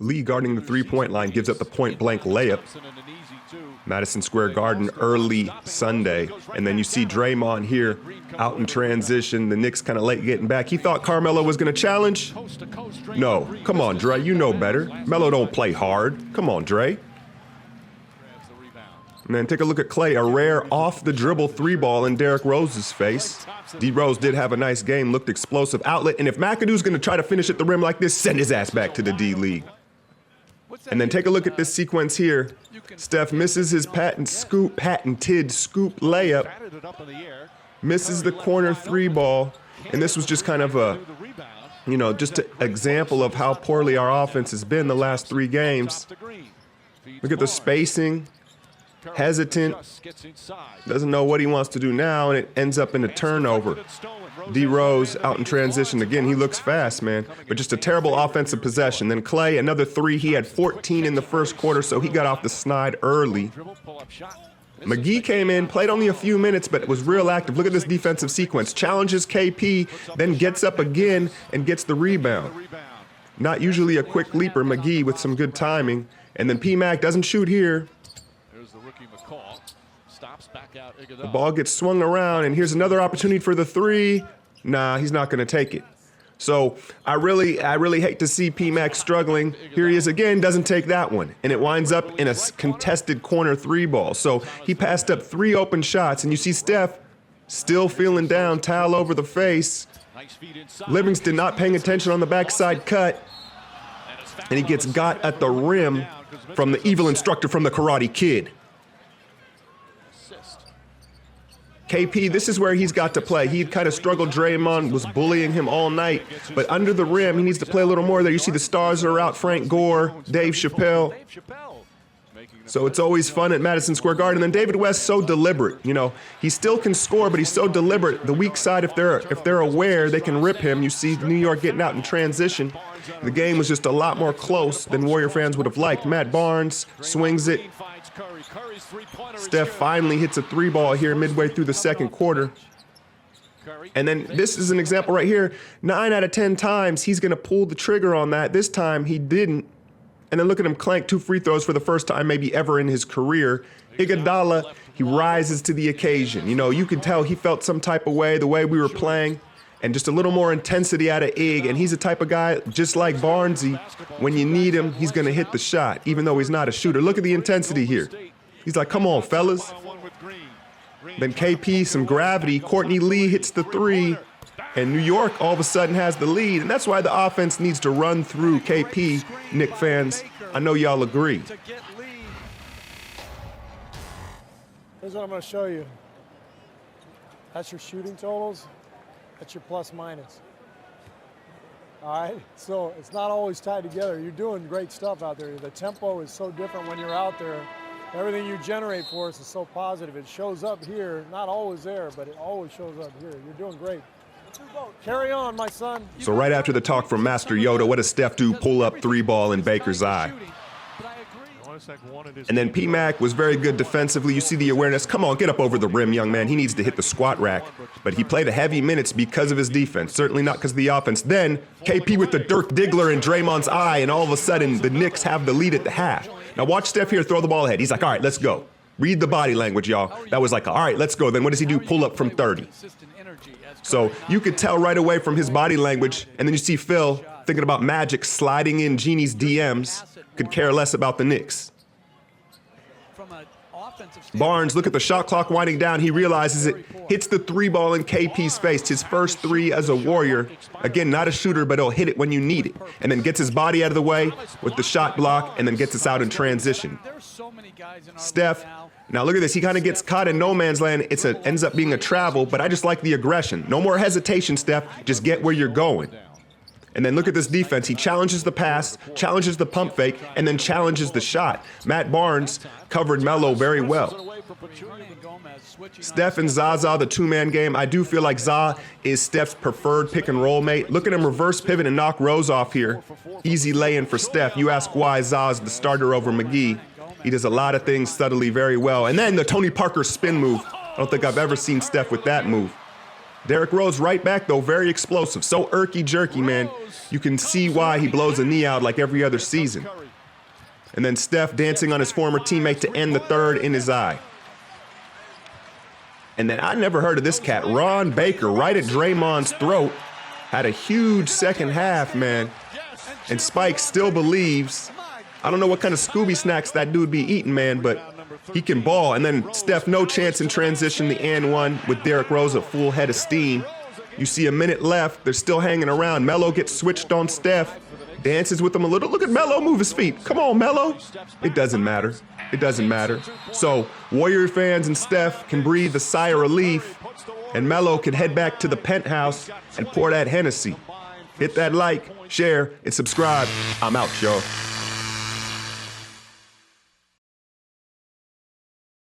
Lee guarding the three-point line gives up the point-blank layup. Madison Square Garden early Sunday. And then you see Draymond here out in transition. The Knicks kind of late getting back. He thought Carmelo was going to challenge. No. Come on, Dre. You know better. Melo don't play hard. Come on, Dre. And then take a look at Clay. A rare off-the-dribble three ball in Derrick Rose's face. D. Rose did have a nice game. Looked explosive outlet. And if McAdoo's going to try to finish at the rim like this, send his ass back to the D-League. And then take a look at this sequence here. Steph misses his patented scoop layup, misses the corner three ball, and this was just kind of a, just an example of how poorly our offense has been the last 3 games. Look at the spacing, hesitant, doesn't know what he wants to do now, and it ends up in a turnover. D. Rose out in transition. Again, he looks fast, man, but just a terrible offensive possession. Then Clay, another 3. He had 14 in the first quarter, so he got off the snide early. McGee came in, played only a few minutes, but was real active. Look at this defensive sequence. Challenges KP, then gets up again and gets the rebound. Not usually a quick leaper, McGee with some good timing. And then P-Mac doesn't shoot here. The ball gets swung around, and here's another opportunity for the 3. Nah, he's not going to take it. So I really hate to see P-Mac struggling. Here he is again, doesn't take that one, and it winds up in a contested corner 3 ball. So he passed up 3 open shots, and you see Steph still feeling down, towel over the face. Livingston not paying attention on the backside cut, and he gets got at the rim from the evil instructor from the Karate Kid. KP, this is where he's got to play. He kind of struggled. Draymond was bullying him all night, but under the rim, he needs to play a little more there. You see the stars are out, Frank Gore, Dave Chappelle. So it's always fun at Madison Square Garden. And then David West, so deliberate. He still can score, but he's so deliberate. The weak side, if they're aware, they can rip him. You see New York getting out in transition. The game was just a lot more close than Warrior fans would have liked. Matt Barnes swings it. Steph finally hits a 3 ball here midway through the second quarter. And then this is an example right here. 9 out of 10 times he's going to pull the trigger on that. This time he didn't. And then look at him clank 2 free throws for the first time maybe ever in his career. Iguodala, he rises to the occasion. You could tell he felt some type of way, the way we were playing, and just a little more intensity out of Ig. And he's the type of guy, just like Barnesy, when you need him, he's going to hit the shot, even though he's not a shooter. Look at the intensity here. He's like, come on, fellas. Then KP, some gravity. Courtney Lee hits the 3, and New York all of a sudden has the lead. And that's why the offense needs to run through KP, Knicks fans. I know y'all agree. Here's what I'm going to show you. That's your shooting totals. That's your plus minus. All right? So it's not always tied together. You're doing great stuff out there. The tempo is so different when you're out there. Everything you generate for us is so positive. It shows up here, not always there, but it always shows up here. You're doing great. Carry on, my son. So right after the talk from Master Yoda, what does Steph do? Pull up 3 ball in Baker's eye. And then P-Mac was very good defensively. You see the awareness. Come on, get up over the rim, young man. He needs to hit the squat rack. But he played a heavy minutes because of his defense, certainly not because of the offense. Then KP with the Dirk Diggler in Draymond's eye, and all of a sudden the Knicks have the lead at the half. Now watch Steph here throw the ball ahead. He's like, all right, let's go. Read the body language, y'all. That was like, all right, let's go. Then what does he do? Pull up from 30. So you could tell right away from his body language, and then you see Phil thinking about Magic sliding in Genie's DMs, could care less about the Knicks. Barnes, look at the shot clock winding down. He realizes it, hits the 3 ball in KP's face, his first 3 as a Warrior. Again, not a shooter, but he'll hit it when you need it. And then gets his body out of the way with the shot block, and then gets us out in transition. Steph, now look at this. He kind of gets caught in no man's land. Ends up being a travel, but I just like the aggression. No more hesitation, Steph. Just get where you're going. And then look at this defense. He challenges the pass, challenges the pump fake, and then challenges the shot. Matt Barnes covered Melo very well. Steph and Zaza, the 2-man game. I do feel like Za is Steph's preferred pick and roll mate. Look at him reverse pivot and knock Rose off here. Easy lay-in for Steph. You ask why Za is the starter over McGee. He does a lot of things subtly very well. And then the Tony Parker spin move. I don't think I've ever seen Steph with that move. Derrick Rose right back, though, very explosive. So irky-jerky, man. You can see why he blows a knee out like every other season. And then Steph dancing on his former teammate to end the third in his eye. And then I never heard of this cat, Ron Baker, right at Draymond's throat. Had a huge second half, man. And Spike still believes. I don't know what kind of Scooby snacks that dude be eating, man, but he can ball. And then Steph, no chance in transition, the and one with Derrick Rose at full head of steam. You see a minute left. They're still hanging around. Melo gets switched on Steph. Dances with him a little. Look at Melo move his feet. Come on, Melo. It doesn't matter. It doesn't matter. So Warrior fans and Steph can breathe a sigh of relief, and Melo can head back to the penthouse and pour that Hennessy. Hit that like, share, and subscribe. I'm out, y'all.